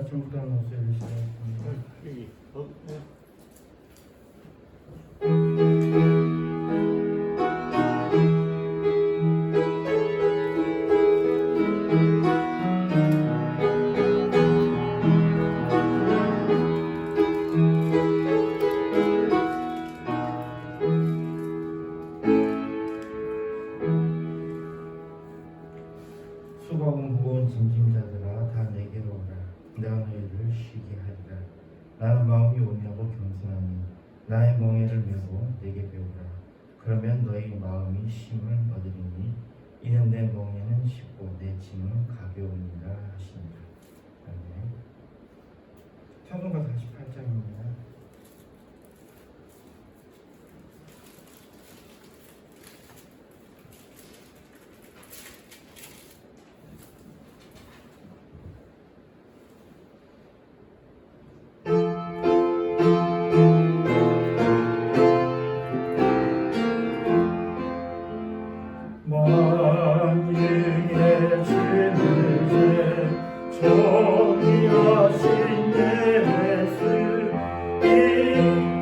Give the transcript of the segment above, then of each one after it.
아침부터 노래를 시작했습니다. 수고하고 무거운 짐짐자들아 다 내게로 오라. 내가 너희를 쉬게 하리라. 나는 마음이 온유하고 겸손하니 나의 멍에를 메고 내게 배우라. 그러면 너희 마음이 쉼을 얻으리니 이는 내 멍에는 쉽고 내 짐은 가벼우니라 하시니라. 아멘. 찬송가 48장입니다. 만유의 주제 정의하신 예수 이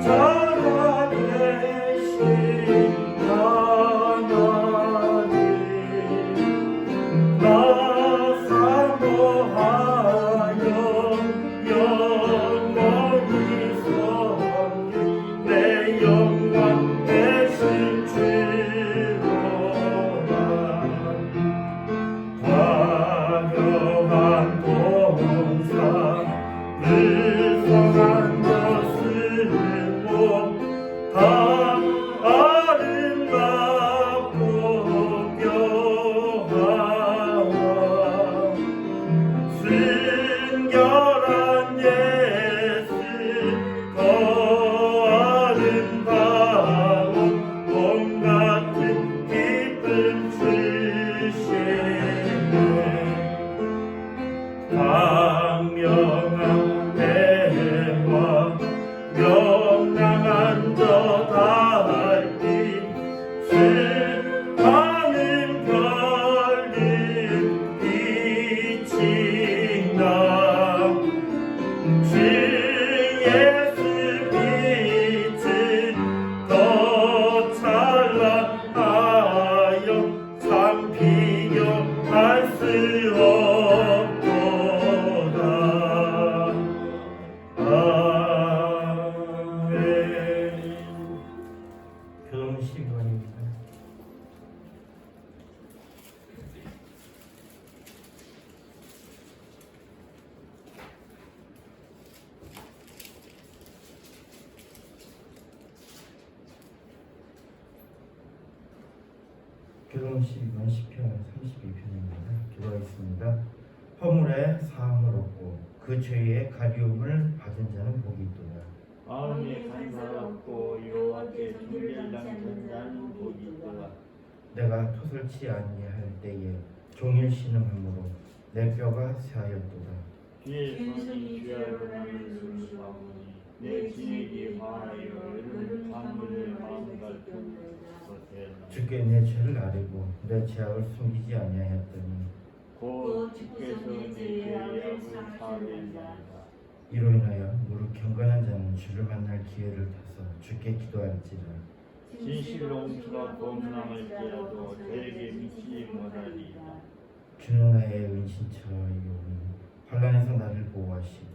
자라 계신 하나님 나 사모하여 영원히 섬긴 내 영광 되신 주로 화려한 동상 불성한 것으로 다 아름답고 묘하와 순결한 예수 더 아름다운 봄 같은 기쁨 주시네. 광명한 대와 명랑한 저 달빛 수많은 별들 빛이 나 주 예수 빛은 더 찬란하여 참 비교할 수 없도다. 아멘. 교동 12번입니다. 교동 12번 10편 32편입니다. 기도하겠습니다. 허물의 사함을 얻고 그 죄의 가리움을 받은 자는 복이 있도다. 마음이 간사롭고 여호와께 순결한 자는 복이 있도다. 내가 토설치 아니할 때에 종일 신음함으로 내 뼈가 새하였도다. 뒤에 손이 주야로 나를 순수하오니 내 진액이 화하여 이른 밤문을 마음 갈등 못하였나. 주께 내 죄를 아뢰고 내 죄악을 숨기지 아니하였더니 곧 주께서 내 죄악을 사하리이다. 이로 인하여 무릇 경건한 자는 주를 만날 기회를 타서 주께 기도할지라. 진실로 웅수가 범람할지라도 저에게 미치지 못하리이다. 주는 나의 은신처이오니 환난에서 나를 보호하시고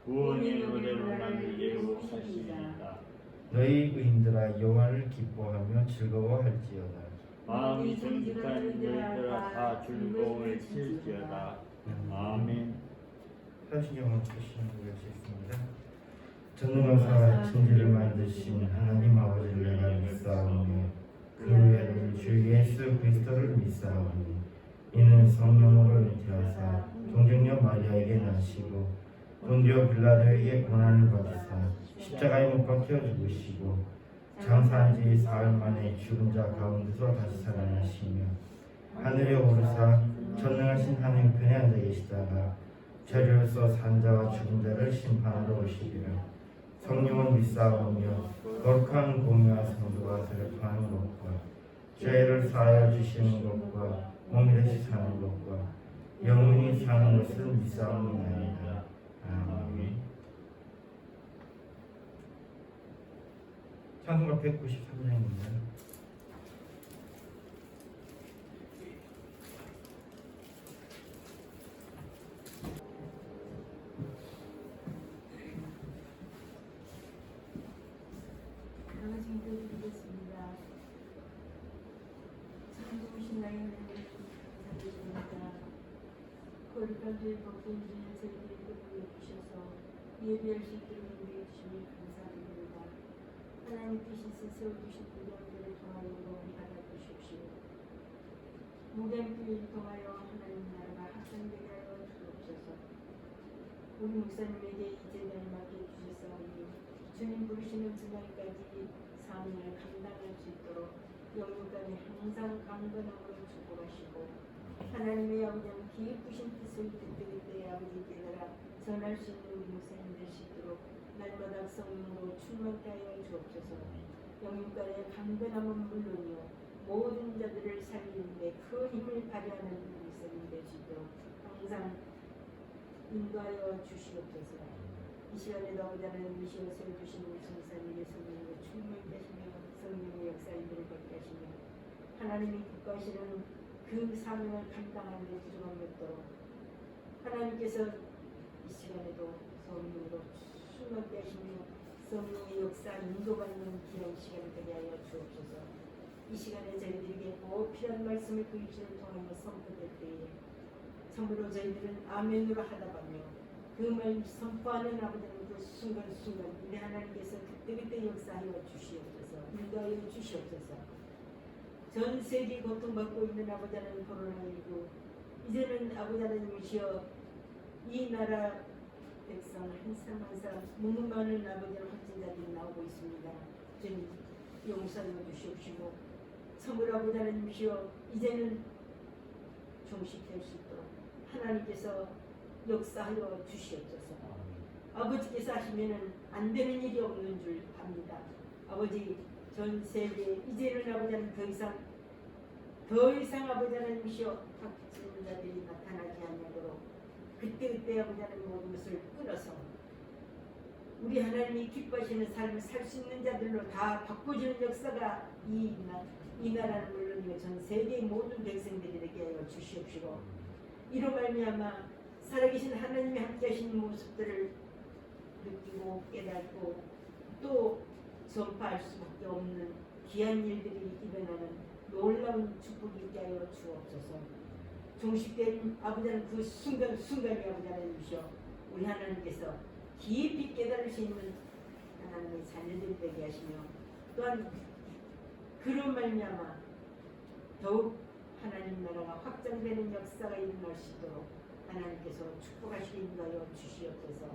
구원의 노래로 나를 예우하시리이다. 너희 의인들아 여호와를 기뻐하며 즐거워할지어다. 마음이 정직한 너희들아 다 즐거움을 칠지어다. 아멘. 사신경을 주시는 것이 있습니다. 전능하사 천지를 만드신 하나님 아버지를 내가 믿사오며 그 외를 주 예수 그리스도를 믿사오니 이는 성령으로 잉태하사 동정녀 마리아에게 나시고 본디오 빌라도에게 고난을 받으사 십자가에 못 박혀 죽으시고 장사한 지 사흘 만에 죽은 자 가운데서 다시 살아나시며 하늘에 오르사 전능하신 하나님 편에 앉아 계시다가 저리로서 산 자와 죽은 자를 심판하러 오시리라. 성령은 믿사오며 거룩한 공유와 성도가 세력하는 것과 죄를 사하여 주시는 것과 몸이 다시 사는 것과 영원히 사는 것을 믿사옵나이다. 아멘. 찬송가 193장입니다. 당신 드리겠습니다. 참 좋으신 나의 하나님 감사드립니다. 거룩한주의 복된 주의 저희들의 뜻을 주셔서 예배할 수 있도록 인도해 주시니 감사드립니다. 하나님께서 세워주신 무덤들을 통하여 우리 받아주십시오. 무덤들을 통하여 하나님 나라가 확장되게 하여 주옵소서. 우리 목사님에게 이 재단을 맡겨주셨사오니 주님 부르시는 순간까지 사명을 감당할 수 있도록 영육간에 항상 강건함으로 축복하시고 하나님의 아버지는 기쁘신 뜻을 그때그때 아버지 깨달아 전할 수 있는 우리 목사님 될 수 있도록 날마다 성령으로 충만케 하여 주옵소서. 영육간의 강건함은 물론이요 모든 자들을 살리는데 그 힘을 발휘하는 우리 목사님 될 수 있도록 항상 인도하여 주시옵소서. 이 시간에도 아버지 하나님 이시어 세워주신 우리 성사님의 성령으로 충만케 하시며 성령의 역사인들을 받게 하시며 하나님이 기뻐하시는 그 사명을 감당하는 데 부족함이 없도록 하나님께서 이 시간에도 성령으로 충만케 하시며 성령의 역사 인도받는 귀한 시간을 되게 하여 주옵소서. 이 시간에 저희들에게 꼭 필요한 말씀을 그 입술을 통하여 선포될 때에 참으로 저희들은 아멘으로 하다가며 그 말 선포하는 아버지는 그 순간순간 우리 하나님께서 그때그때 역사하여 주시옵소서. 인도하여 주시옵소서. 전 세계 고통받고 있는 아버지 하나님 코로나19 이제는 아버지 하나님이시여 이 나라 백성 한 사람 한 사람 너무 많은 아버지 하나님 확진자들이 나오고 있습니다. 주님 용서하여 주시옵시고 참으로 아버지 하나님이시여 이제는 종식될 수 있도록 하나님께서 역사하여 주시옵소서. 아버지께서 하시면은 안 되는 일이 없는 줄 압니다. 아버지 전 세계 이제는 아버지 하나님 더 이상 아버지 하나님이시여 확진자들이 나타나지 않도록 그때 아버지 하나님 모든 것을 끊어서 우리 하나님이 기뻐하시는 삶을 살 수 있는 자들로 다 바꿔주는 역사가 이 나라는 물론이고 전 세계의 모든 백성들에게 하여 주시옵시고 이로 말미암아 살아계신 하나님이 함께하시는 모습들을 느끼고 깨닫고 또 전파할 수밖에 없는 귀한 일들이 일어나는 놀라운 축복이 있게 하여 주옵소서. 종식된 아버지는 그 순간이 아버지 하나님이시여 우리 하나님께서 깊이 깨달을 수 있는 하나님의 자녀들이 되게 하시며 또한 그런 말미암아 더욱 하나님 나라가 확장되는 역사가 일어날 수 있도록 하나님께서 축복하시게 인도하여 주시옵소서.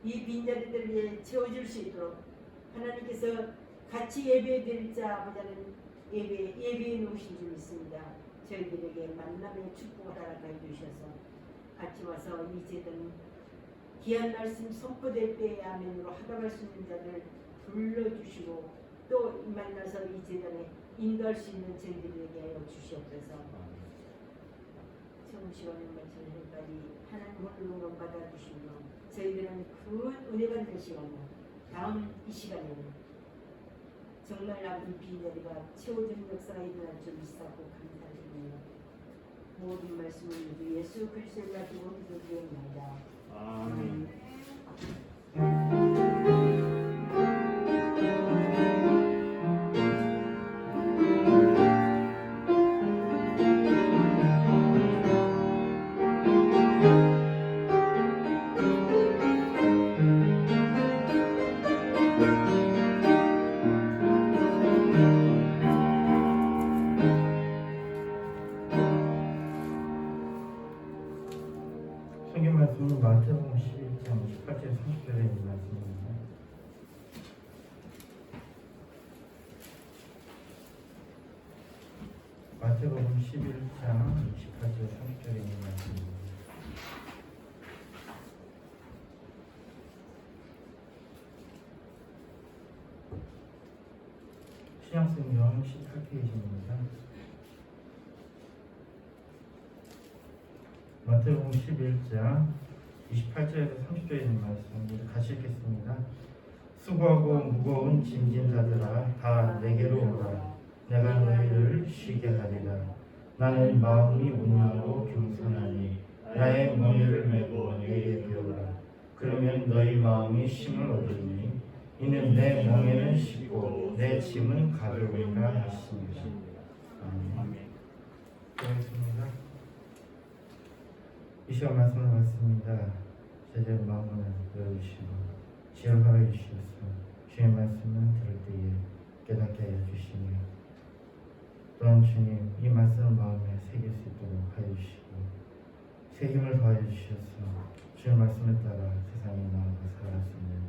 이 빈자리들을 위해 채워줄 수 있도록 하나님께서 같이 예배드릴 자 아버지는 예배에 놓으신 줄 믿습니다. 저희들에게 만남의 축복을 허락해 주셔서 같이 와서 이 제단 귀한 말씀 선포될 때에 아멘으로 하다갈 수 있는 자들 불러주시고 또 만나서 이 제단에 인도할 수 있는 저희들에게 하여 주시옵소서. 시원한 말씀까지 하나님 홀로만 받아주시며 저희들은 큰 은혜가 되시오며 다음 이 시간에는 정말 아픈 빈자리가 채워지는 역사가 일어날 줄 믿사고 감사드리며 모든 말씀을 모두 예수 그리스도를 가지고 기도드립니다. 아멘. 성경 말씀은 마태복음 11장 18절 30절에 있는 말씀입니다. 마태복음 11장 18절 30절에 있는 말씀입니다. 신약성경 18페이지입니다. 마태복음 11장 28절에서 30절에 있는 말씀 같이 읽겠습니다. 수고하고 무거운 짐진 자들아 다 내게로 오라. 내가 너희를 쉬게 하리라. 나는 마음이 온유하고 겸손하니 나의 멍에를 메고 내게 배우라. 그러면 너희 마음이 쉼을 얻으니 이는 내 멍에는 쉽고 내 짐은 가벼우니라 하시니라. 아멘. 고맙습니다. 이 시간 말씀을 받습니다. 제대로 마음을 열어주시고 지혜를 허락해 주시옵소서. 주의 말씀을 들을 때에 깨닫게 하여 주시며 또한 주님 이 말씀을 마음에 새길 수 있도록 하여 주시고 새 힘을 더하여 주셔서 주의 말씀에 따라 세상에 나아가 살아갈 수 있는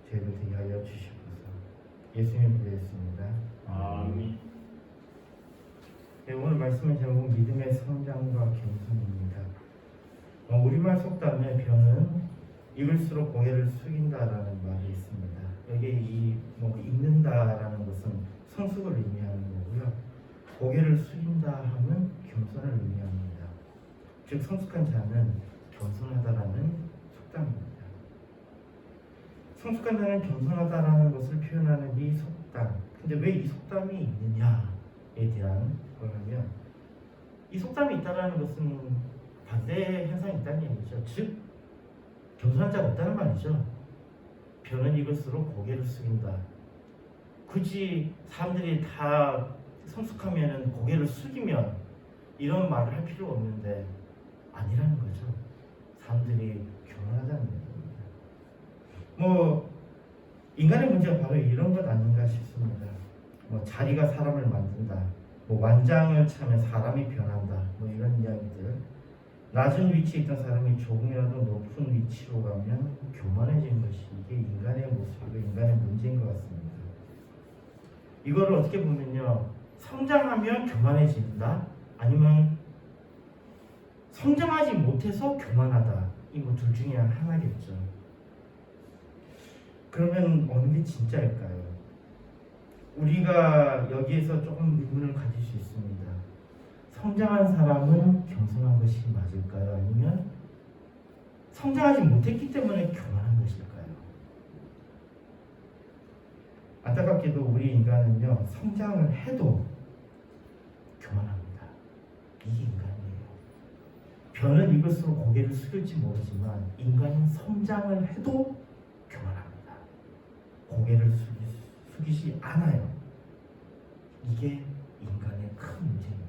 저희들 되게 하여 주시옵소서. 예수님 부르겠습니다. 아멘. 네, 오늘 말씀의 제목 믿음의 성장과 겸손입니다. 우리말 속담에 벼는 익을수록 고개를 숙인다라는 말이 있습니다. 여기 이 읽는다라는 것은 성숙을 의미하는 거고요. 고개를 숙인다 하면 겸손을 의미합니다. 즉 성숙한 자는 겸손하다라는 속담입니다. 성숙한 자는 겸손하다라는 것을 표현하는 이 속담. 근데 왜 이 속담이 있느냐에 대한 걸 하면 이 속담이 있다라는 것은 반대 현상이 있다는 얘기죠. 즉 겸손한 자가 없다는 말이죠. 벼는 익을수록 고개를 숙인다. 굳이 사람들이 다 성숙하면 고개를 숙이면 이런 말을 할 필요가 없는데 아니라는 거죠. 사람들이 겸손하다는 얘기입니다. 인간의 문제가 바로 이런 것 아닌가 싶습니다. 자리가 사람을 만든다. 완장을 차면 사람이 변한다. 이런 이야기들. 낮은 위치에 있던 사람이 조금이라도 높은 위치로 가면 교만해지는 것이 이게 인간의 모습이고 인간의 문제인 것 같습니다. 이거를 어떻게 보면요, 성장하면 교만해진다, 아니면 성장하지 못해서 교만하다, 이 둘 중에 하나겠죠. 그러면 어느 게 진짜일까요? 우리가 여기에서 조금 의문을 가질 수 있습니다. 성장한 사람은 겸손한 것이 맞을까요? 아니면 성장하지 못했기 때문에 교만한 것일까요? 안타깝게도 우리 인간은요, 성장을 해도 교만합니다. 이게 인간이에요. 벼는 익을수록 고개를 숙일지 모르지만 인간은 성장을 해도 교만합니다. 고개를 숙이지 않아요. 이게 인간의 큰 문제입니다.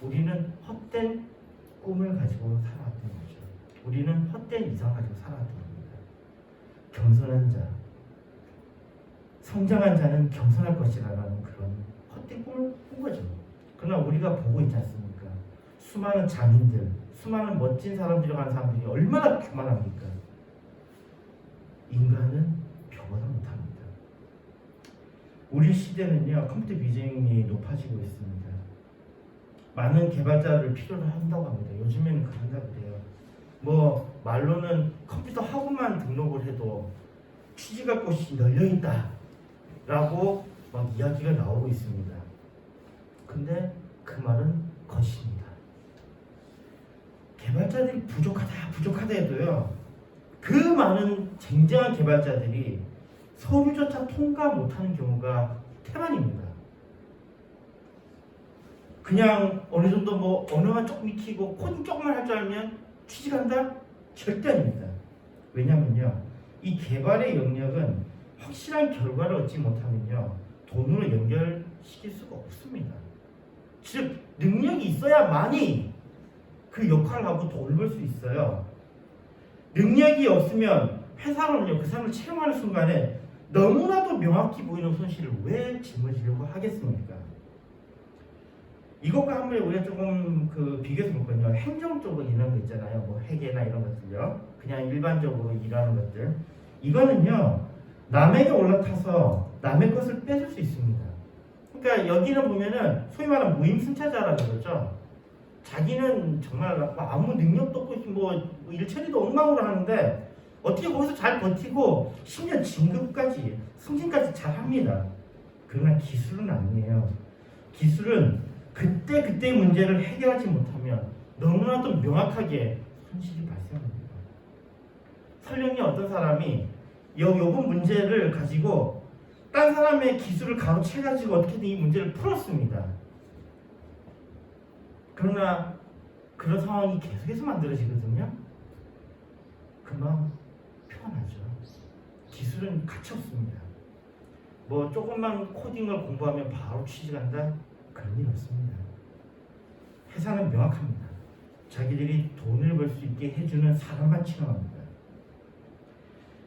우리는 헛된 꿈을 가지고 살아왔던 거죠. 우리는 헛된 이상을 가지고 살아왔던 겁니다. 겸손한 자, 성장한 자는 겸손할 것이라는 그런 헛된 꿈을 꾼 거죠. 그러나 우리가 보고 있지 않습니까? 수많은 장인들, 수많은 멋진 사람들이 가는 사람들이 얼마나 교만합니까? 인간은 벼보다 못합니다. 우리 시대는요, 컴퓨터 비중이 높아지고 있습니다. 많은 개발자를 필요로 한다고 합니다. 요즘에는 그런다고 그래요. 말로는 컴퓨터 학원만 등록을 해도 취직할 곳이 널려있다 라고 이야기가 나오고 있습니다. 근데 그 말은 거짓입니다. 개발자들이 부족하다 해도요, 그 많은 쟁쟁한 개발자들이 서류조차 통과 못하는 경우가 태반입니다. 그냥 어느 정도 언어만 조금 익히고 코딩 조금만 할 줄 알면 취직한다? 절대 아닙니다. 왜냐면요, 이 개발의 영역은 확실한 결과를 얻지 못하면요, 돈으로 연결시킬 수가 없습니다. 즉 능력이 있어야만이 그 역할을 하고 돈을 벌 수 있어요. 능력이 없으면 회사는요, 그 사람을 채용하는 순간에 너무나도 명확히 보이는 손실을 왜 짊어지려고 하겠습니까? 이것과 한번 우리가 조금 비교해서 볼거든요. 행정적으로 일하는 거 있잖아요. 회계나 이런 것들요. 그냥 일반적으로 일하는 것들. 이거는요, 남에게 올라타서 남의 것을 뺏을 수 있습니다. 그러니까 여기는 보면은 소위 말하는 무임승차자라고 그러죠. 자기는 정말 아무 능력도 없고 일처리도 엉망으로 하는데 어떻게 거기서 잘 버티고 심지어 진급까지 승진까지 잘 합니다. 그러나 기술은 아니에요. 기술은 그때의 문제를 해결하지 못하면 너무나도 명확하게 손실이 발생합니다. 설령이 어떤 사람이 요번 문제를 가지고 딴 사람의 기술을 가로채가지고 어떻게든 이 문제를 풀었습니다. 그러나 그런 상황이 계속해서 만들어지거든요. 금방 표현하죠. 기술은 가치 없습니다. 뭐 조금만 코딩을 공부하면 바로 취직한다? 그런 일 없습니다. 회사는 명확합니다. 자기들이 돈을 벌 수 있게 해주는 사람만 채용합니다.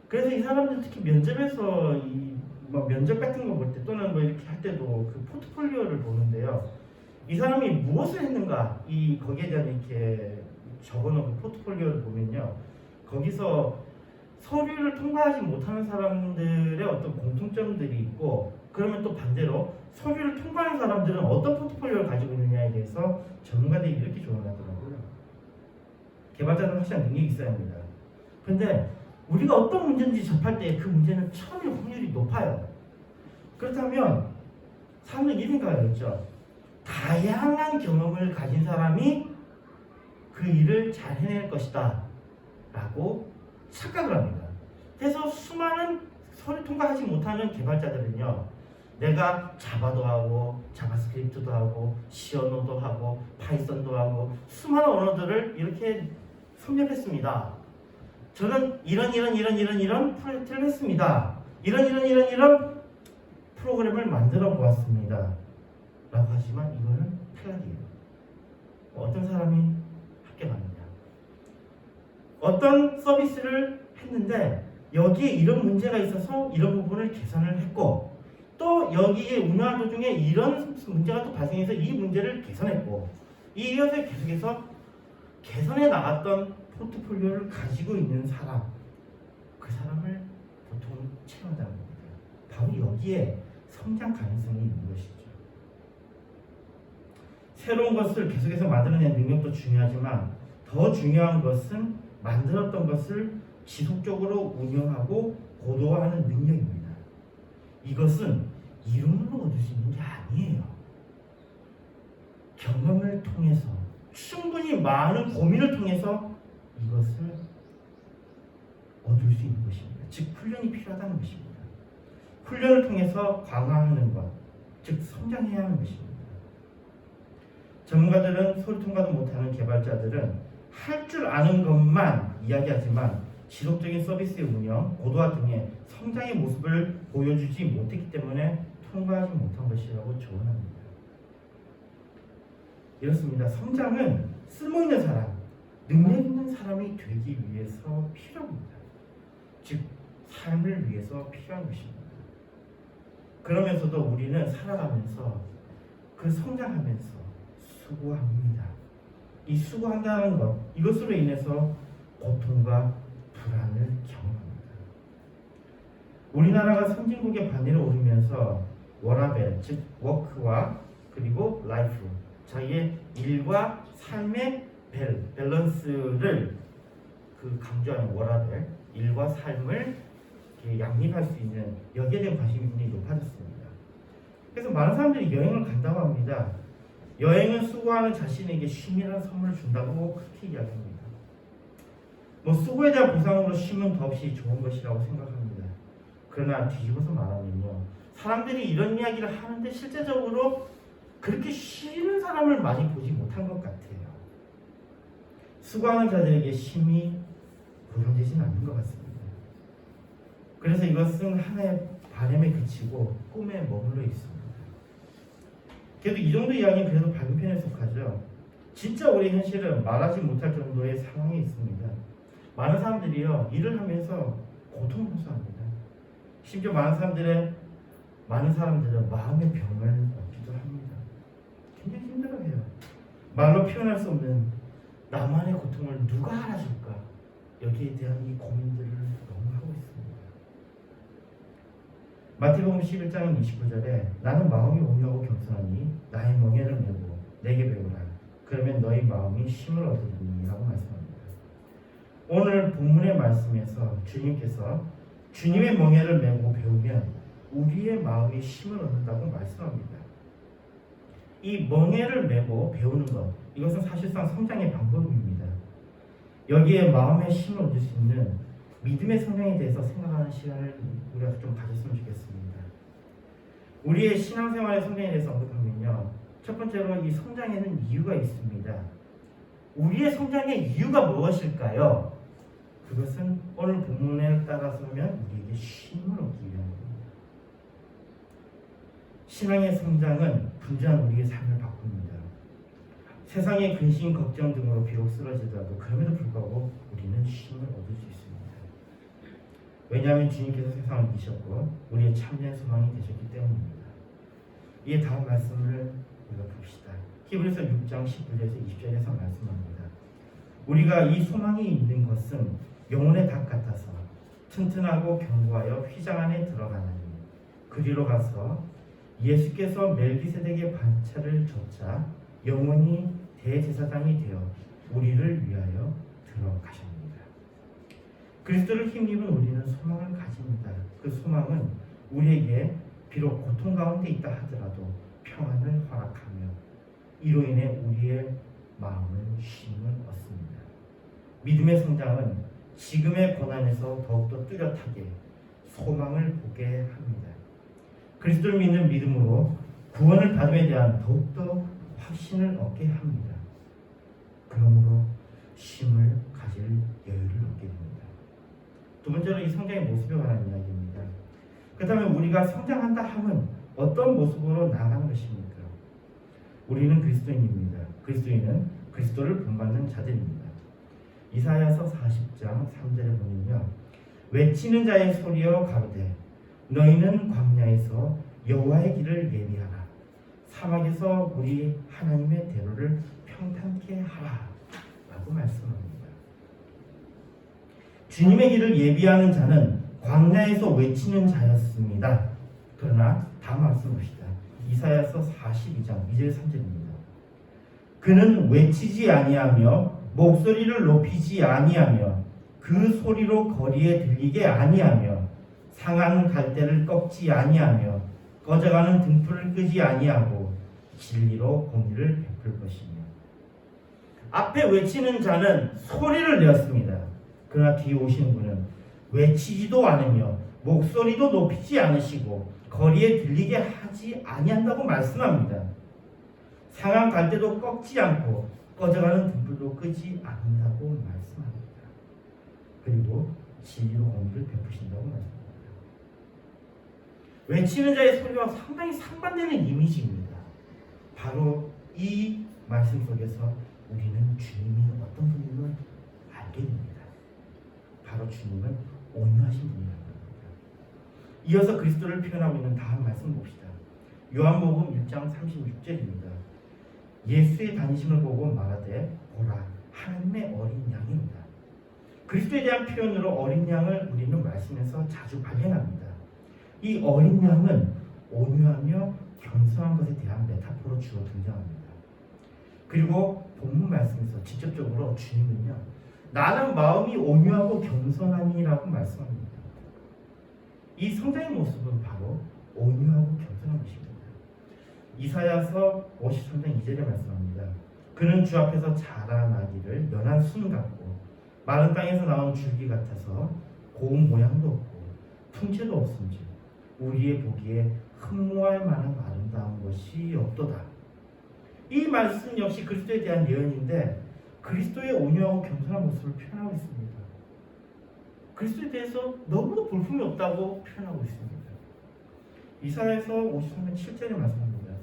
그래서 이 사람들 특히 면접에서 뭐 면접 같은 거 볼 때 또는 뭐 이렇게 할 때도 그 포트폴리오를 보는데요. 이 사람이 무엇을 했는가 거기에 대한 이렇게 적어놓은 그 포트폴리오를 보면요. 거기서 서류를 통과하지 못하는 사람들의 어떤 공통점들이 있고 그러면 또 반대로 서류를 통과하는 사람들은 어떤 포트폴리오를 가지고 있느냐에 대해서 전문가들이 이렇게 조언을 하더라고요. 개발자는 확실한 능력이 있어야 합니다. 근데 우리가 어떤 문제인지 접할 때 그 문제는 처음일 확률이 높아요. 그렇다면 사람들이 이 생각을 했죠. 다양한 경험을 가진 사람이 그 일을 잘 해낼 것이다 라고 착각을 합니다. 그래서 수많은 서류 통과하지 못하는 개발자들은요, 내가 자바도 하고 자바스크립트도 하고 시어노도 하고 파이썬도 하고 수많은 언어들을 이렇게 섭렵했습니다. 저는 이런 프로젝트를 했습니다. 이런 프로그램을 만들어 보았습니다 라고 하지만 이거는 탈락이에요. 어떤 사람이 합격합니다. 어떤 서비스를 했는데 여기에 이런 문제가 있어서 이런 부분을 개선을 했고 또 여기에 운영하는 도중에 이런 문제가 또 발생해서 이 문제를 개선했고 이것을 계속해서 개선해 나갔던 포트폴리오를 가지고 있는 사람, 그 사람을 보통 채용한다는 겁니다. 바로 여기에 성장 가능성이 있는 것이죠. 새로운 것을 계속해서 만들어내는 능력도 중요하지만 더 중요한 것은 만들었던 것을 지속적으로 운영하고 고도화하는 능력입니다. 이것은 이론으로 얻을 수 있는 게 아니에요. 경험을 통해서 충분히 많은 고민을 통해서 이것을 얻을 수 있는 것입니다. 즉 훈련이 필요하다는 것입니다. 훈련을 통해서 강화하는 것, 즉 성장해야 하는 것입니다. 전문가들은 소리 통과도 못하는 개발자들은 할 줄 아는 것만 이야기하지만 지속적인 서비스의 운영, 고도화 등의 성장의 모습을 보여주지 못했기 때문에 통과하지 못한 것이라고 조언합니다. 이렇습니다. 성장은 쓸모있는 사람, 능력 있는 사람이 되기 위해서 필요합니다. 즉 삶을 위해서 필요한 것입니다. 그러면서도 우리는 살아가면서 그 성장하면서 수고합니다. 이 수고한다는 것, 이것으로 인해서 고통과 불안을 경험합니다. 우리나라가 선진국의 반열에 오르면서 워라밸, 즉 워크와 그리고 라이프, 자기의 일과 삶의 밸런스를 강조하는 워라밸, 일과 삶을 양립할 수 있는 여기에 대한 관심이 굉장히 높아졌습니다. 그래서 많은 사람들이 여행을 간다고 합니다. 여행은 수고하는 자신에게 쉼이라는 선물을 준다고 그렇게 이야기합니다. 뭐 수고에 대한 보상으로 쉼은 더없이 좋은 것이라고 생각합니다. 그러나 뒤집어서 말하면요, 사람들이 이런 이야기를 하는데 실제적으로 그렇게 쉬는 사람을 많이 보지 못한 것 같아요. 수고하는 자들에게 쉼이 보장되지는 않는 것 같습니다. 그래서 이것은 하나의 바람에 그치고 꿈에 머물러 있습니다. 그래도 이 정도 이야기는 그래도 밝은 편에 속하죠. 진짜 우리 현실은 말하지 못할 정도의 상황이 있습니다. 많은 사람들이요, 일을 하면서 고통을 호소합니다. 심지어 많은 사람들은 마음의 병을 얻기도 합니다. 굉장히 힘들어해요. 말로 표현할 수 없는 나만의 고통을 누가 알아줄까? 여기에 대한 이 고민들을 너무 하고 있습니다. 마태복음 11장 29절에 나는 마음이 온유하고 겸손하니 나의 멍에를 메고 내게 배우라. 그러면 너희 마음이 쉼을 얻으리니 라고 말씀합니다. 오늘 본문의 말씀에서 주님께서 주님의 멍에를 메고 배우면 우리의 마음이 쉼을 얻는다고 말씀합니다. 이 멍에를 메고 배우는 것, 이것은 사실상 성장의 방법입니다. 여기에 마음의 쉼을 얻을 수 있는 믿음의 성장에 대해서 생각하는 시간을 우리가 좀 가졌으면 좋겠습니다. 우리의 신앙생활의 성장에 대해서 언급하면요, 첫 번째로 이 성장에는 이유가 있습니다. 우리의 성장의 이유가 무엇일까요? 그것은 오늘 본문에 따라서면 우리에게 쉼을 얻기 위함입니다. 신앙의 성장은 분주한 우리의 삶을 바꿉니다. 세상의 근심, 걱정 등으로 비록 쓰러지더라도 그럼에도 불구하고 우리는 쉼을 얻을 수 있습니다. 왜냐하면 주님께서 세상을 이기셨고 우리의 참된 소망이 되셨기 때문입니다. 이에 다음 말씀을 읽어봅시다. 히브리서 6장 19절에서 20절에서 말씀합니다. 우리가 이 소망이 있는 것은 영혼의 닭 같아서 튼튼하고 견고하여 휘장 안에 들어가나니 그리로 가서 예수께서 멜기세덱의 반차를 좇아 영원히 대제사장이 되어 우리를 위하여 들어가십니다. 그리스도를 힘입은 우리는 소망을 가집니다. 그 소망은 우리에게 비록 고통 가운데 있다 하더라도 평안을 허락하며 이로 인해 우리의 마음은 쉼을 얻습니다. 믿음의 성장은 지금의 고난에서 더욱더 뚜렷하게 소망을 보게 합니다. 그리스도를 믿는 믿음으로 구원을 받음에 대한 더욱더 확신을 얻게 합니다. 그러므로 쉼을 가질 여유를 얻게 됩니다. 두 번째로 이 성장의 모습에 관한 이야기입니다. 그렇다면 우리가 성장한다 함은 어떤 모습으로 나아가는 것입니까? 우리는 그리스도인입니다. 그리스도인은 그리스도를 본받는 자들입니다. 이사야서 40장 3절에 보면요, 외치는 자의 소리여 가로되 너희는 광야에서 여호와의 길을 예비하라. 사막에서 우리 하나님의 대로를 평탄케 하라. 라고 말씀합니다. 주님의 길을 예비하는 자는 광야에서 외치는 자였습니다. 그러나 다음 말씀 봅시다. 이사야서 42장 2절 3절입니다. 그는 외치지 아니하며 목소리를 높이지 아니하며 그 소리로 거리에 들리게 아니하며 상한 갈대를 꺾지 아니하며 꺼져가는 등불을 끄지 아니하고 진리로 공의를 베풀 것이며. 앞에 외치는 자는 소리를 내었습니다. 그러나 뒤에 오시는 분은 외치지도 않으며 목소리도 높이지 않으시고 거리에 들리게 하지 아니한다고 말씀합니다. 상한 갈대도 꺾지 않고 꺼져가는 등불도 끄지 않는다고 말씀합니다. 그리고 진리로 공의를 베푸신다고 말씀합니다. 외치는 자의 소리와 상당히 상반되는 이미지입니다. 바로 이 말씀 속에서 우리는 주님이 어떤 분임을 알게 됩니다. 바로 주님은 온유하신 분이라는 겁니다. 이어서 그리스도를 표현하고 있는 다음 말씀 봅시다. 요한복음 1장 36절입니다. 예수의 다니심을 보고 말하되 보라 하나님의 어린 양입니다. 그리스도에 대한 표현으로 어린 양을 우리는 말씀에서 자주 발견합니다. 이 어린 양은 온유하며 겸손한 것에 대한 메타포로 주로 등장합니다. 그리고 본문 말씀에서 직접적으로 주님은요, 나는 마음이 온유하고 겸손하니라고 말씀합니다. 이 성장의 모습은 바로 온유하고 겸손한 것입니다. 이사야서 53장 2절에 말씀합니다. 그는 주 앞에서 자라나기를 연한 순 같고 마른 땅에서 나온 줄기 같아서 고운 모양도 없고 풍채도 없은지 우리의 보기에 흠모할 만한 아름다운 것이 없도다. 이 말씀 역시 그리스도에 대한 예언인데 그리스도의 온유하고 겸손한 모습을 표현하고 있습니다. 그리스도에 대해서 너무도 볼품이 없다고 표현하고 있습니다. 이사야서 53장 7절에 말씀합니다.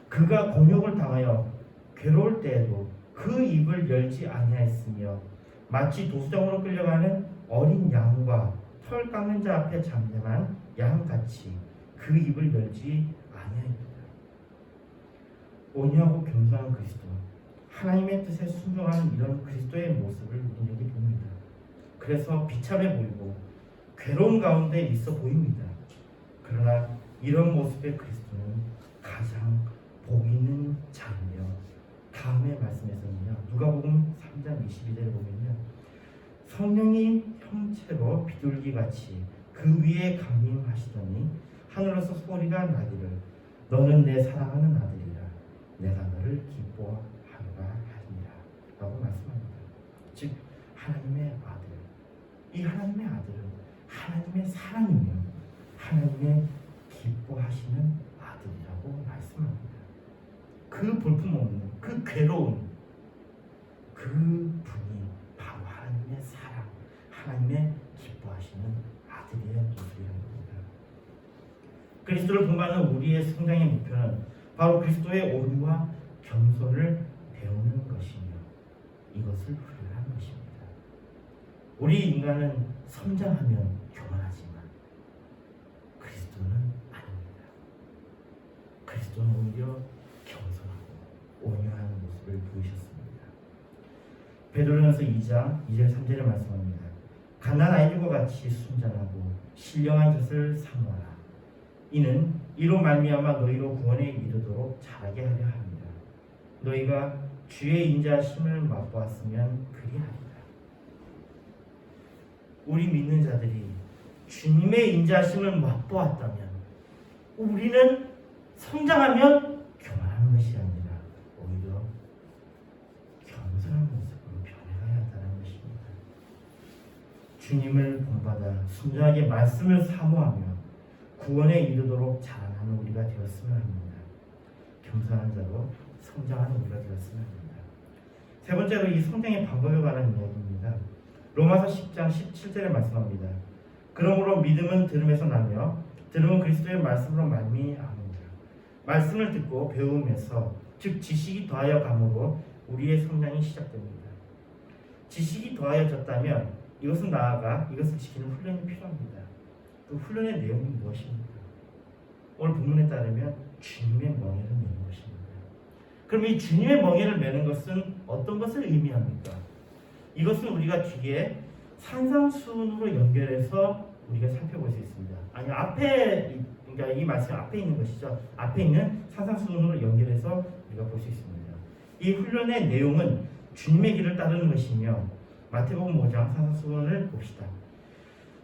그가 곤욕을 당하여 괴로울 때에도 그 입을 열지 아니하였으며 마치 도수장으로 끌려가는 어린 양과 털 깎는 자 앞에 잠잠한 양같이 그 입을 열지 아니하였다. 온유하고 겸손한 그리스도, 하나님의 뜻에 순종하는 이런 그리스도의 모습을 우리에게 봅니다. 그래서 비참해 보이고 괴로운 가운데 있어 보입니다. 그러나 이런 모습의 그리스도는 가장 복 있는 자이며, 다음의 말씀에서는요, 누가복음 3장 22절에 보면요, 성령이 형체로 비둘기같이 그 위에 강림하시더니 하늘에서 소리가 나기를 너는 내 사랑하는 아들이라 내가 너를 기뻐하노라 하니라 라고 말씀합니다. 즉 하나님의 아들, 이 하나님의 아들은 하나님의 사랑이며 하나님의 기뻐하시는 아들이라고 말씀합니다. 그 볼품없는 그 괴로운 그 분이 바로 하나님의 사랑, 하나님의 기뻐하시는 아들의 모습이라는 겁니다. 그리스도를 본받는 우리의 성장의 목표는 바로 그리스도의 온유와 겸손을 배우는 것이며 이것을 훈련하는 것입니다. 우리 인간은 성장하면 교만하지만 그리스도는 아닙니다. 그리스도는 오히려 겸손하고 온유한 모습을 보이셨습니다. 베드로전서 2장 2절 3절에 말씀합니다. 갓난 아이들과 같이 순전하고 신령한 젖을 사모하라. 이는 이로 말미암아 너희로 구원에 이르도록 자라게 하려 합니다. 너희가 주의 인자하심을 맛보았으면 그리하리라. 우리 믿는 자들이 주님의 인자하심을 맛보았다면 우리는 성장하면 교만한 것이 아니라 오히려 겸손한 모습으로 변해가야 한다는 것입니다. 주님을 본받아 순전하게 말씀을 사모하며 구원에 이르도록 자라나는 우리가 되었으면 합니다. 겸손한 자로 성장하는 우리가 되었으면 합니다. 세 번째로 이 성장의 방법에 관한 이야기입니다. 로마서 10장 17절에 말씀합니다. 그러므로 믿음은 들음에서 나며 들음은 그리스도의 말씀으로 말미암습니다. 말씀을 듣고 배움에서 즉 지식이 더하여 감으로 우리의 성장이 시작됩니다. 지식이 더하여졌다면 이것은 나아가 이것을 지키는 훈련이 필요합니다. 그 훈련의 내용이 무엇입니까? 오늘 본문에 따르면 주님의 멍에를 매는 것입니다. 그럼 이 주님의 멍에를 매는 것은 어떤 것을 의미합니까? 이것은 우리가 뒤에 산상수훈으로 연결해서 우리가 살펴볼 수 있습니다. 아니 앞에 그러니까 이 말씀 앞에 있는 것이죠. 앞에 있는 산상수훈으로 연결해서 우리가 볼 수 있습니다. 이 훈련의 내용은 주님의 길을 따르는 것이며 마태복음 5장 산상수훈을 봅시다.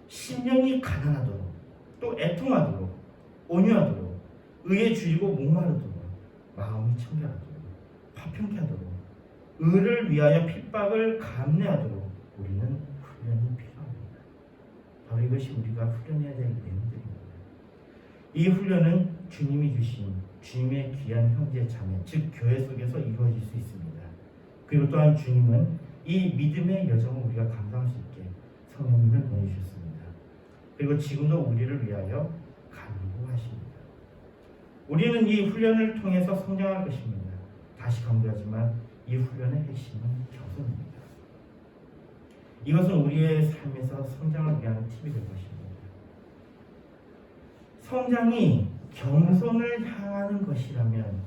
심령이 가난하도록 또 애통하도록 온유하도록 의에 주이고 목마르도록 마음이 청결하도록 화평케 하도록 의를 위하여 핍박을 감내하도록 우리는 훈련이 필요합니다. 바로 이것이 우리가 훈련해야 될 내용들입니다. 이 훈련은 주님이 주신 주님의 귀한 형제 자매 즉 교회 속에서 이루어질 수 있습니다. 그리고 또한 주님은 이 믿음의 여정을 우리가 감당할 수 있게 성령님을 보내주셨습니다. 그리고 지금도 우리를 위하여 간구하십니다. 우리는 이 훈련을 통해서 성장할 것입니다. 다시 강조하지만 이 훈련의 핵심은 겸손입니다. 이것은 우리의 삶에서 성장을 위한 팁이 될 것입니다. 성장이 겸손을 향하는 것이라면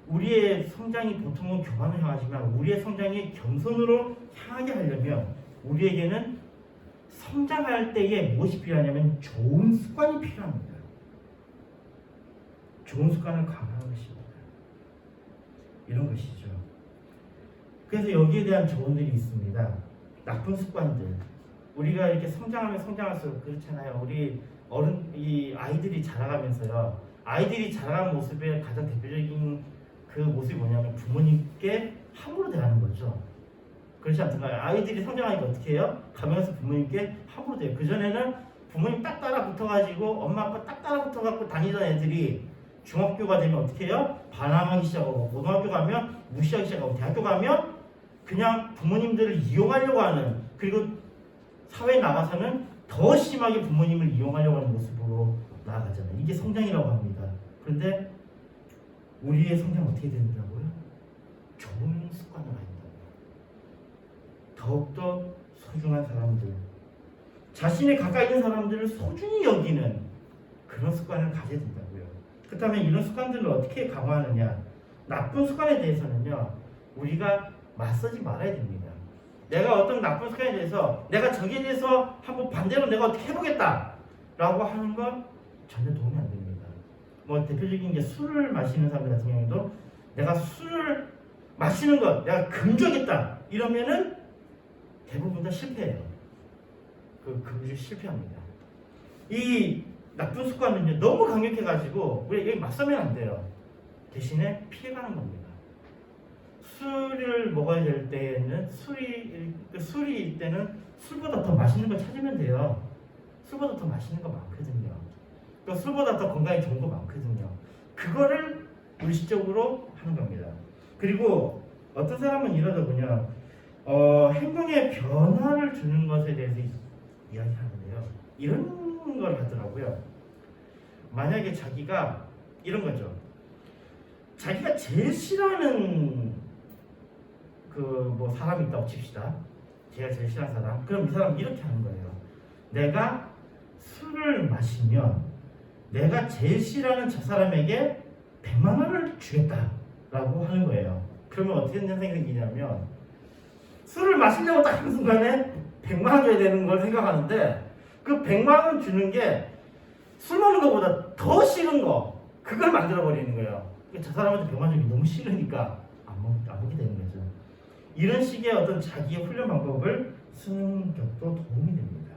우리의 성장이 보통은 교만을 향하지만 우리의 성장이 겸손으로 향하게 하려면 우리에게는 성장할 때에 무엇이 필요하냐면 좋은 습관이 필요합니다. 좋은 습관을 강화하는 것입니다. 이런 것이죠. 그래서 여기에 대한 조언들이 있습니다. 나쁜 습관들. 우리가 이렇게 성장할수록 그렇잖아요. 우리 이 아이들이 자라가면서요. 아이들이 자라가는 모습의 가장 대표적인 그 모습이 뭐냐면 부모님께 함부로 대하는 거죠. 그렇지 않던가요? 아이들이 성장하니까 어떻게 해요? 가면서 부모님께 함부로 대요. 그전에는 부모님 딱 따라 붙어가지고 엄마 아빠 딱 따라 붙어갖고 다니던 애들이 중학교가 되면 어떻게 해요? 반항하기 시작하고 고등학교 가면 무시하기 시작하고 대학교 가면 그냥 부모님들을 이용하려고 하는 그리고 사회에 나가서는 더 심하게 부모님을 이용하려고 하는 모습으로 나아가잖아요. 이게 성장이라고 합니다. 그런데 우리의 성장 어떻게 된다고요? 좋은 습관을 가진다고요. 더욱더 소중한 사람들, 자신의 가까이 있는 사람들을 소중히 여기는 그런 습관을 가져야 된다고요. 그렇다면 이런 습관들을 어떻게 강화하느냐? 나쁜 습관에 대해서는요, 우리가 맞서지 말아야 됩니다. 내가 어떤 나쁜 습관에 대해서 내가 저기에 대해서 한번 반대로 내가 어떻게 해보겠다라고 하는 건 전혀 도움이 안 됩니다. 뭐 대표적인 게 술을 마시는 사람들 같은 경우에도 내가 술을 마시는 것 내가 금주하겠다 이러면은 대부분 다 실패해요. 그 금주 실패합니다. 이 나쁜 습관은요 너무 강력해가지고 우리 여기 맞서면 안 돼요. 대신에 피해가는 겁니다. 술을 먹어야 될 때는 술일 때는 술보다 더 맛있는 걸 찾으면 돼요. 술보다 더 맛있는 거 많거든요. 또 술보다 더 건강에 좋은 거 많거든요. 그거를 의식적으로 하는 겁니다. 그리고 어떤 사람은 이러더군요. 행동의 변화를 주는 것에 대해서 이야기하는데요. 이런 걸 하더라고요. 만약에 자기가 이런 거죠. 자기가 제일 싫어하는 사람이 있다고 칩시다. 제가 제일 싫어하는 사람. 그럼 이 사람은 이렇게 하는 거예요. 내가 술을 마시면 내가 제일 싫어하는 저 사람에게 100만 원을 주겠다라고 하는 거예요. 그러면 어떻게 현상이 생기냐면 술을 마시려고 딱 하는 순간에 100만 원 줘야 되는 걸 생각하는데 그 100만 원 주는 게 술 먹는 것보다 더 싫은 거 그걸 만들어 버리는 거예요. 저 사람한테 100만 원 주기 너무 싫으니까 안 먹게 되는 거죠. 이런 식의 어떤 자기의 훈련 방법을 쓰는 것도 도움이 됩니다.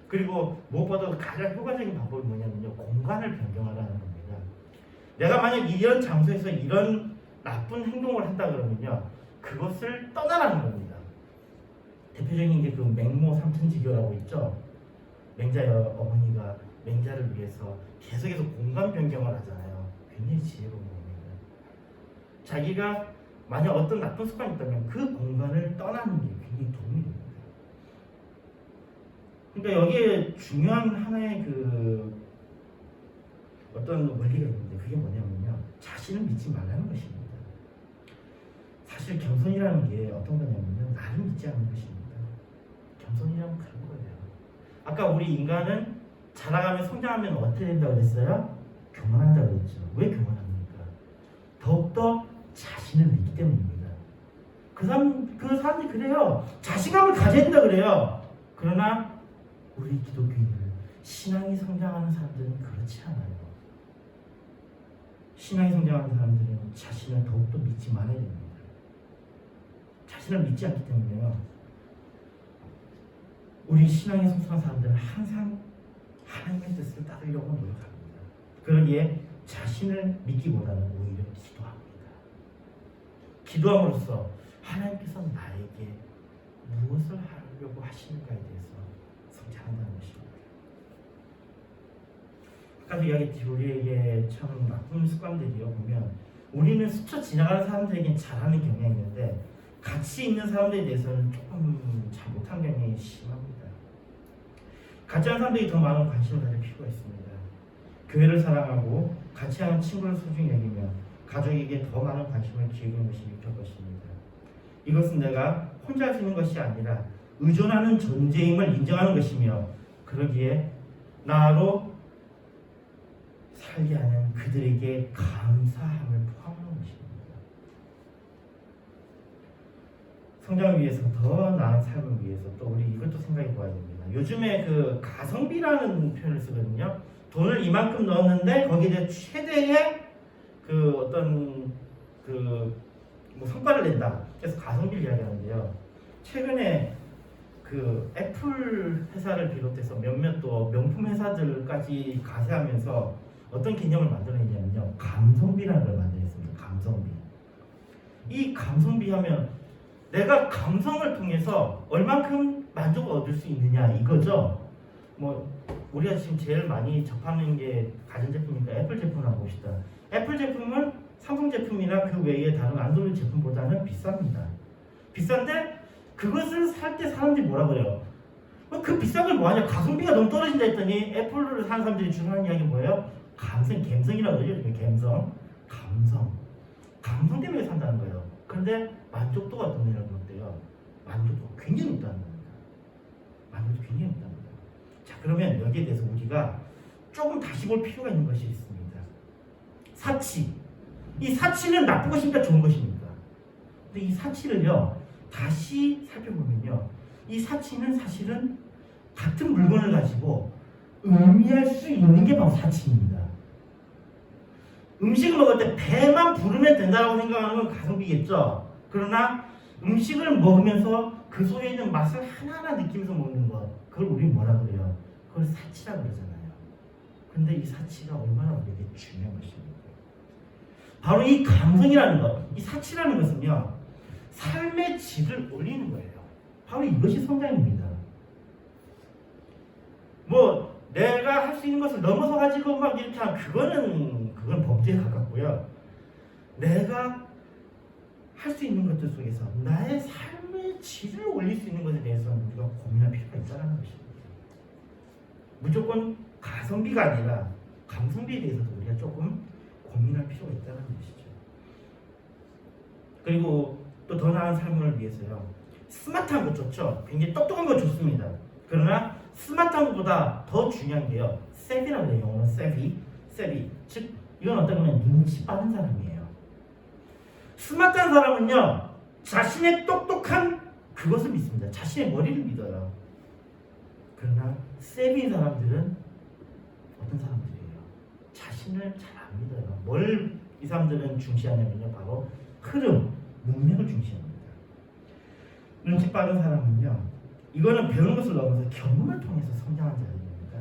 그리고 무엇보다도 가장 효과적인 방법이 뭐냐면요. 공간을 변경하라는 겁니다. 내가 만약 이런 장소에서 이런 나쁜 행동을 한다 그러면요. 그것을 떠나라는 겁니다. 대표적인 게 그 맹모 삼천지교라고 있죠. 맹자의 어머니가 맹자를 위해서 계속해서 공간 변경을 하잖아요. 굉장히 지혜로운 겁니다. 자기가 만약 어떤 나쁜 습관이 있다면 그 공간을 떠나는 게 굉장히 도움이 됩니다. 그러니까 여기에 중요한 하나의 어떤 원리가 있는데 그게 뭐냐면요. 자신을 믿지 말라는 것입니다. 사실 겸손이라는 게 어떤 거냐면요. 나를 믿지 않는 것입니다. 겸손이라면 그런 거예요. 아까 우리 인간은 자라가며 성장하면 어떻게 된다고 그랬어요? 교만한다고 그랬죠. 왜 교만합니까? 더욱더 자신을 믿기 때문입니다. 그 사람들이 그래요. 자신감을 가져야 된다 그래요. 그러나 우리 기독교인들 신앙이 성장하는 사람들은 그렇지 않아요. 신앙이 성장하는 사람들은 자신을 더욱더 믿지 말아야 됩니다. 자신을 믿지 않기 때문에요. 우리 신앙이 성숙한 사람들은 항상 하나님의 뜻을 따르려고 노력합니다. 그러기에 자신을 믿기보다는 오히려 기도합니다. 기도함으로써 하나님께서 나에게 무엇을 하려고 하시는가에 대해서 성장한다는 것입니다. 아까도 이야기했지 우리에게 참 나쁜 습관들이요. 보면 우리는 스쳐 지나가는 사람들에게는 잘하는 경향이 있는데 같이 있는 사람들에 대해서는 조금 잘 못하는 경향이 심합니다. 같이 하는 사람들이 더 많은 관심을 가질 필요가 있습니다. 교회를 사랑하고 같이 하는 친구를 소중히 여기며 가족에게 더 많은 관심을 기울이는 것이 유익할 것입니다. 이것은 내가 혼자 할 수 있는 것이 아니라 의존하는 존재임을 인정하는 것이며 그러기에 나로 살게 하는 그들에게 감사함을 포함하는 것입니다. 성장을 위해서 더 나은 삶을 위해서 또 우리 이것도 생각해 봐야 됩니다. 요즘에 그 가성비라는 표현을 쓰거든요. 돈을 이만큼 넣었는데 거기에 대해 최대의 성과를 낸다. 그래서 가성비를 이야기하는데요. 최근에 애플 회사를 비롯해서 몇몇 또 명품 회사들까지 가세하면서 어떤 개념을 만들어내냐면요. 감성비라는 걸 만들었습니다. 감성비. 이 감성비 하면 내가 감성을 통해서 얼만큼 만족을 얻을 수 있느냐 이거죠. 우리가 지금 제일 많이 접하는 게 가전제품이니까 애플 제품을 한번 봅시다. 애플 제품은 삼성 제품이나 그 외에 다른 안드로이드 제품보다는 비쌉니다. 비싼데 그것을 살 때 사람들이 뭐라 그래요? 그 비싼 걸 뭐하냐? 가성비가 너무 떨어진다 했더니 애플을 사는 사람들이 주는 이야기 뭐예요? 감성이라고 그러죠. 감성 때문에 산다는 거예요. 그런데 만족도가 어떤 거냐고 어때요? 만족도가 굉장히 높다는 겁니다. 만족도가 굉장히 높다는 거예요. 자, 그러면 여기에 대해서 우리가 조금 다시 볼 필요가 있는 것이 있습니다. 사치. 이 사치는 나쁜 것입니까? 좋은 것입니까? 근데 이 사치를요, 다시 살펴보면요, 이 사치는 사실은 같은 물건을 가지고 의미할 수 있는 게 바로 사치입니다. 음식을 먹을 때 배만 부르면 된다고 생각하는 건 가성비겠죠. 그러나 음식을 먹으면서 그 속에 있는 맛을 하나하나 느끼면서 먹는 것, 그걸 우리 뭐라 그래요? 그걸 사치라 그러잖아요. 근데 이 사치가 얼마나 우리에게 중요한 것입니까? 바로 이 감성이라는 것, 이 사치라는 것은요, 삶의 질을 올리는 거예요. 바로 이것이 성장입니다. 뭐 내가 할 수 있는 것을 넘어서 가지고 막 이렇게 하면 그건 범죄에 가깝고요. 내가 할 수 있는 것들 속에서 나의 삶의 질을 올릴 수 있는 것에 대해서는 우리가 고민할 필요가 있다는 것입니다. 무조건 가성비가 아니라 감성비에 대해서도 우리가 조금 고민할 필요가 있다는 것이죠. 그리고 또 더 나은 삶을 위해서요, 스마트한 것 좋죠. 굉장히 똑똑한 거 좋습니다. 그러나 스마트한 것보다 더 중요한 게요, 세비라고 해요. 영어로 세비. 즉 이건 어떤 거냐면 눈치 빠른 사람이에요. 스마트한 사람은요, 자신의 똑똑한 그것을 믿습니다. 자신의 머리를 믿어요. 그러나 세비인 사람들은 어떤 사람들이에요? 자신을 잘 안 믿어요. 뭘 이 사람들은 중시하냐면요, 바로 흐름, 문맥을 중시합니다. 눈치 빠른 사람은요, 이거는 배우는 것을 넘어서 경험을 통해서 성장한 자들입니다.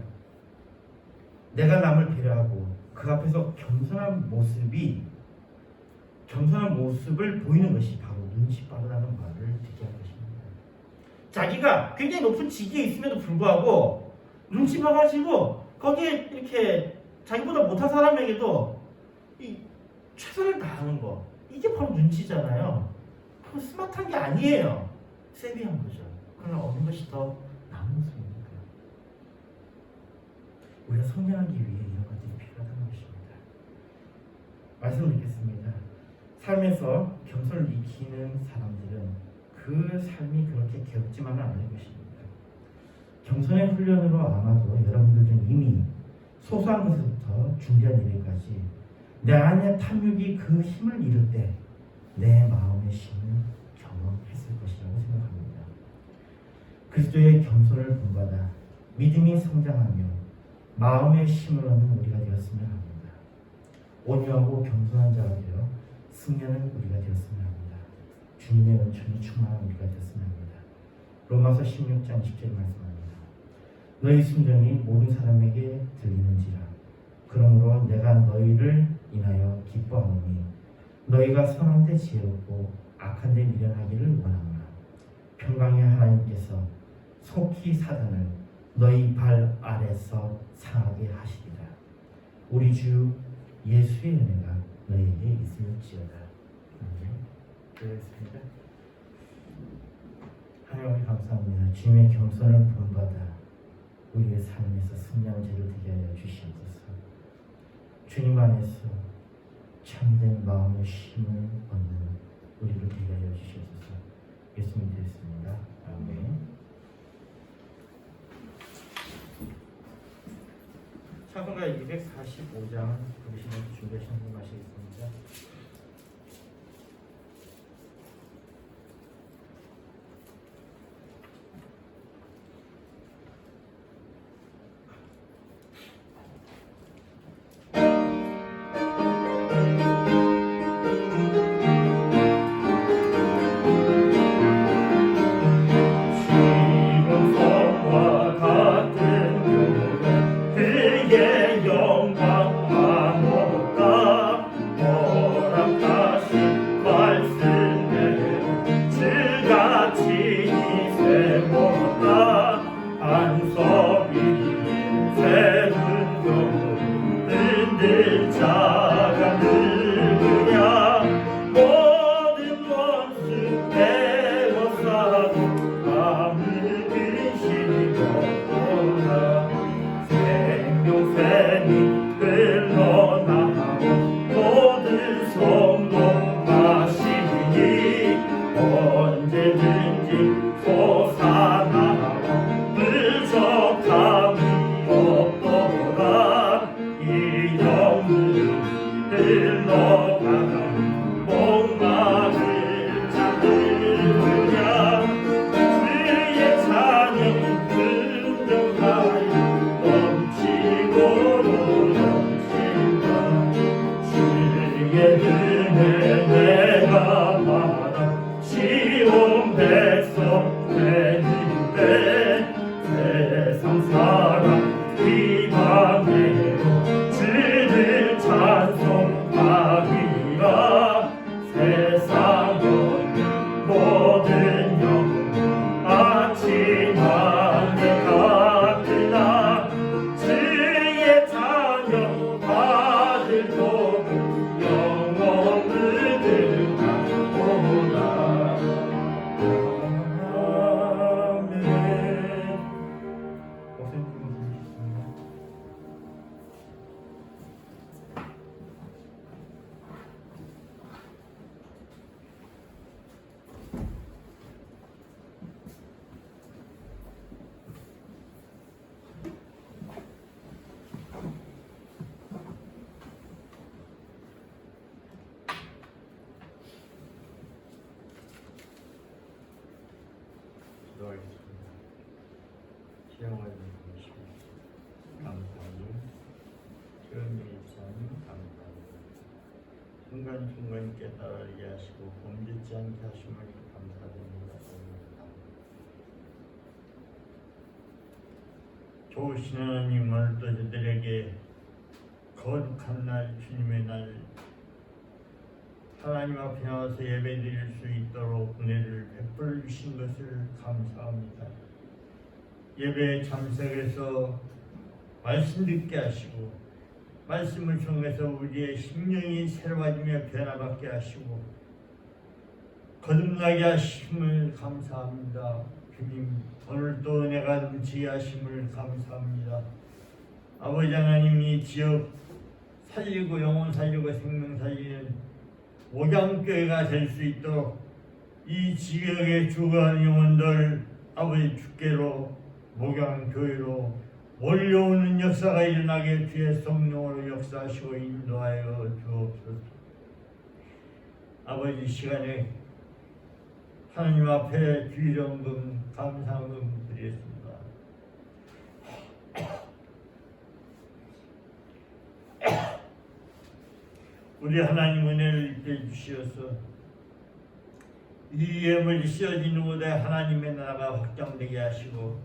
내가 남을 배려하고 그 앞에서 겸손한 모습을 보이는 것이 바로 눈치 빠르다는 말을 듣게 할 것입니다. 자기가 굉장히 높은 직위에 있음에도 불구하고 눈치 봐가지고 거기에 이렇게 자기보다 못한 사람에게도 이 최선을 다하는 거, 이게 바로 눈치잖아요. 그거 스마트한 게 아니에요. 세비한 거죠. 그러나 어느 것이 더 나은 모습입니까? 우리가 성장하기 위해 이런 것들이 필요하다는 것입니다. 말씀을 읽겠습니다. 삶에서 겸손을 익히는 사람들은 그 삶이 그렇게 괴롭지만은 않을 것입니다. 겸손의 훈련으로 아마도 여러분들 중 이미 소소한 것부터 중대한 일까지 내 안의 탐욕이 그 힘을 잃을 때 내 마음의 힘을 경험했을 것이라고 생각합니다. 그리스도의 겸손을 본받아 믿음이 성장하며 마음의 힘을 얻는 우리가 되었으면 합니다. 온유하고 겸손한 자가 되어 승리하는 우리가 되었으면 합니다. 주님의 은총이 충만한 우리가 되었으면 합니다. 로마서 16장 10절 말씀합니다. 너희 심정이 모든 사람에게 들리는지라. 그러므로 내가 너희를 인하여 기뻐하노니 너희가 선한 데 지혜롭고 악한 데 미련하기를 원하노라. 평강의 하나님께서 속히 사단을 너희 발 아래서 상하게 하시리라. 우리 주 예수의 은혜가 너희에게 있을지어다. 그렇습니다. 하나님 감사합니다. 주님의 겸손을 본받아 우리의 삶에서 승리하는 죄를 되게 하여 주시옵소서. 주님 안에서 참된 마음의 힘을 얻는 우리를 되게 하여 주시옵소서. 예수님 드렸습니다. 아멘. 찬송가 245장 부르시면 준비하시는 분 마시겠습니다. 찬송하기로 순간순간 깨달게 하시고 범죄치 않게 하심을 감사드립니다. 좋으신 하나님, 오늘도 저들에게 거룩한 날, 주님의 날, 하나님 앞에 나와서 예배드릴 수 있도록 은혜를 베풀어 주신 것을 감사합니다. 예배에 참석해서 말씀 듣게 하시고 말씀을 통해서 우리의 심령이 새로워지며 변화받게 하시고 거듭나게 하심을 감사합니다. 주님, 오늘도 은혜가 넘치게 하심을 감사합니다. 아버지 하나님, 이 지역 살리고 영혼 살리고 생명 살리는 목양교회가 될 수 있도록 이 지역에 죽어가는 영혼들 아버지 주께로 목양교회로 몰려오는 역사가 일어나게 주의 성령으로 역사하시고 인도하여 주옵소서. 아버지, 시간에 하나님 앞에 주일연금 감사금 드리겠습니다. 우리 하나님 은혜를 입혀 주시어서 이 예물이 씌어지는 곳에 하나님의 나라가 확장되게 하시고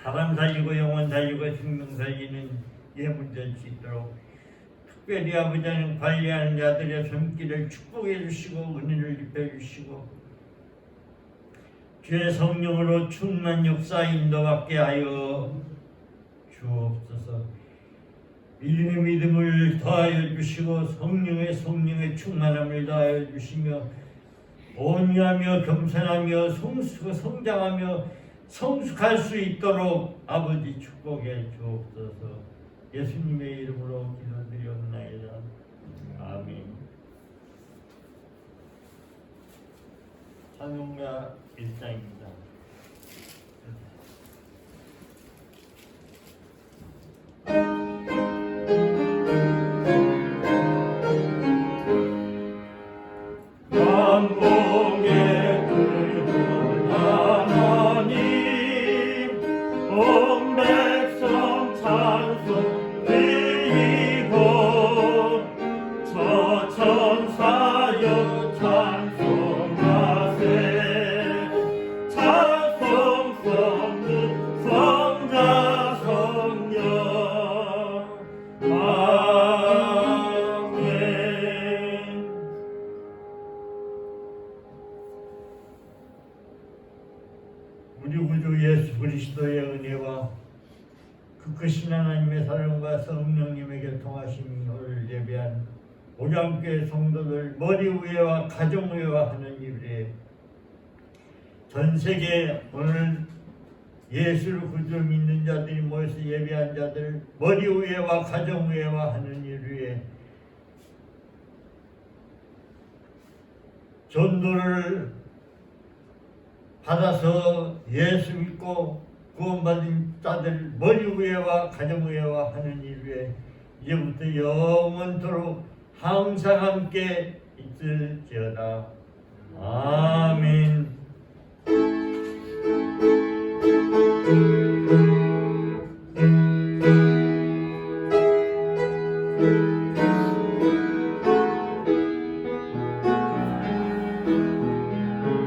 사람 살리고 영혼 살리고 생명 살리는 예물 될 수 있도록 특별히 아버지 하나님 관리하는 자들의 손길을 축복해 주시고 은혜를 입혀 주시고 주의 성령으로 충만 역사 인도받게 하여 주옵소서. 믿음의 믿음을 더하여 주시고 성령의 충만함을 더하여 주시며 온유하며 겸손하며 성장하며 성숙할 수 있도록 아버지 축복해 주옵소서. 예수님의 이름으로 기도드리옵나이다. 아멘. 찬송가 1장입니다. 우리 구주 예수 그리스도의 은혜와 그 크신 하나님의 사랑과 성령님에게 통하심이 오늘 예배한 목양교회 성도들 머리 위에와 가정 위에와 하는 일에 전 세계 오늘 예수를 구주로 믿는 자들이 모여서 예배한 자들 머리 위에와 가정 위에와 하는 일 위에 전도를 받아서 예수 믿고 구원받은 자들 머리 위에와 가정 위에와 하는 일 위에 이제부터 영원토록 항상 함께 있을지어다. 아멘.